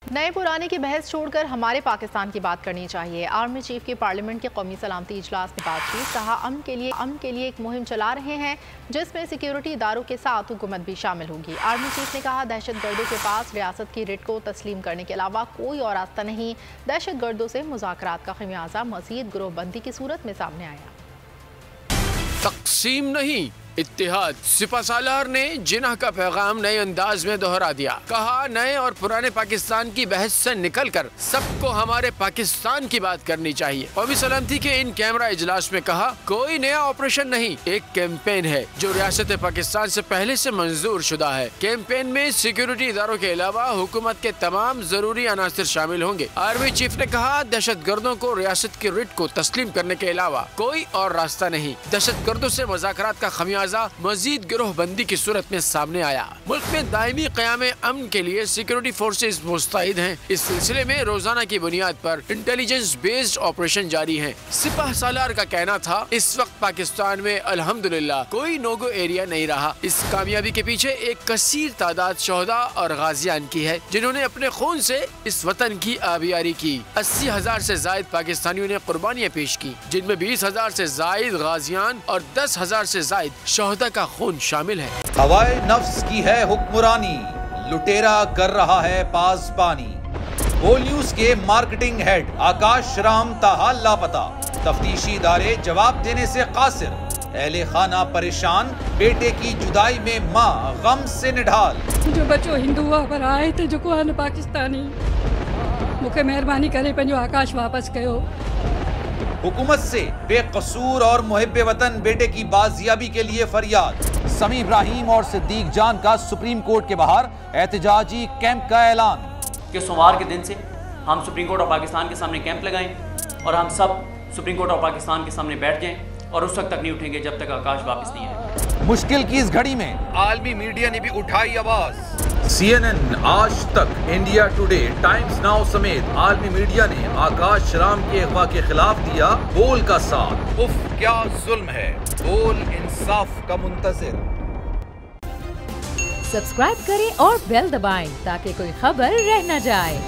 नए पुराने की बहस छोड़कर हमारे पाकिस्तान की बात करनी चाहिए। आर्मी चीफ की पार्लियामेंट के कौमी सलामती इजलास में बातचीत। कहा अमन के लिए एक मुहिम चला रहे हैं जिसमें सिक्योरिटी इदारों के साथ हुकूमत भी शामिल होगी। आर्मी चीफ ने कहा दहशत गर्दों के पास रियासत की रिट को तस्लीम करने के अलावा कोई और रास्ता नहीं। दहशत गर्दों से मुज़ाकरात का खमियाजा मज़ीद गिरोहबंदी की सूरत में सामने आया। तक़सीम नहीं इत्तेहाद। सिपहसालार ने जिन्ह का पैगाम नए अंदाज में दोहरा दिया। कहा नए और पुराने पाकिस्तान की बहस से निकलकर सबको हमारे पाकिस्तान की बात करनी चाहिए। कौमी सलामती के इन कैमरा इजलास में कहा कोई नया ऑपरेशन नहीं, एक कैंपेन है जो रियासत पाकिस्तान से पहले से मंजूर शुदा है। कैंपेन में सिक्योरिटी इदारों के अलावा हुकूमत के तमाम जरूरी अनासर शामिल होंगे। आर्मी चीफ ने कहा दहशत गर्दों को रियासत की रिट को तस्लीम करने के अलावा कोई और रास्ता नहीं। दहशत गर्दों से मुज़ाकरात का खमियाजा मजीद गिरोहबंदी की सूरत में सामने आया। मुल्क में दायमी क़याम अमन के लिए सिक्योरिटी फोर्सेज मुस्तैद हैं। इस सिलसिले में रोजाना की बुनियाद पर इंटेलिजेंस बेस्ड ऑपरेशन जारी है। सिपहसालार का कहना था इस वक्त पाकिस्तान में अल्हम्दुलिल्लाह कोई नोगो एरिया नहीं रहा। इस कामयाबी के पीछे एक कसीर तादाद शोहदा और गाजियान की है जिन्होंने अपने खून से इस वतन की आबियारी की। 80,000 से जायद पाकिस्तानियों ने कुर्बानियाँ पेश की, जिनमें 20,000 से जायद गाजियान और 10,000 से जायद शोहदा का खून शामिल है। हवाए नफ्स की है हुक्मरानी, लुटेरा कर रहा है पासबानी। बोल न्यूज के मार्केटिंग हेड आकाश राम ताहा लापता। तफ्तीशी इदारे जवाब देने से कासिर। अहले खाना परेशान, बेटे की जुदाई में माँ गम से निढाल। जो बच्चो हिंदू हुआ पर आए थे जो को पाकिस्तानी मुखे मेहरबानी करे पंहिंजो आकाश वापस कयो। हुकूमत से बेकसूर और मुहिब्बे वतन बेटे की बाजियाबी के लिए फरियाद। समी इब्राहिम और सिद्दीक जान का सुप्रीम कोर्ट के बाहर एहतजाजी कैंप का ऐलान कि सोमवार के दिन से हम सुप्रीम कोर्ट ऑफ पाकिस्तान के सामने कैंप लगाएं और हम सब सुप्रीम कोर्ट ऑफ पाकिस्तान के सामने बैठ जाएं और उस वक्त तक नहीं उठेंगे जब तक आकाश वापस नहीं आए। मुश्किल की इस घड़ी में आलमी मीडिया ने भी उठाई आवाज। CNN, आज तक, इंडिया टुडे, टाइम्स नाउ समेत आलमी मीडिया ने आकाश राम के अगवा के खिलाफ दिया बोल का साथ। उफ क्या जुल्म है, बोल इंसाफ का मुंतजिर। सब्सक्राइब करें और बेल दबाएं ताकि कोई खबर रह न जाए।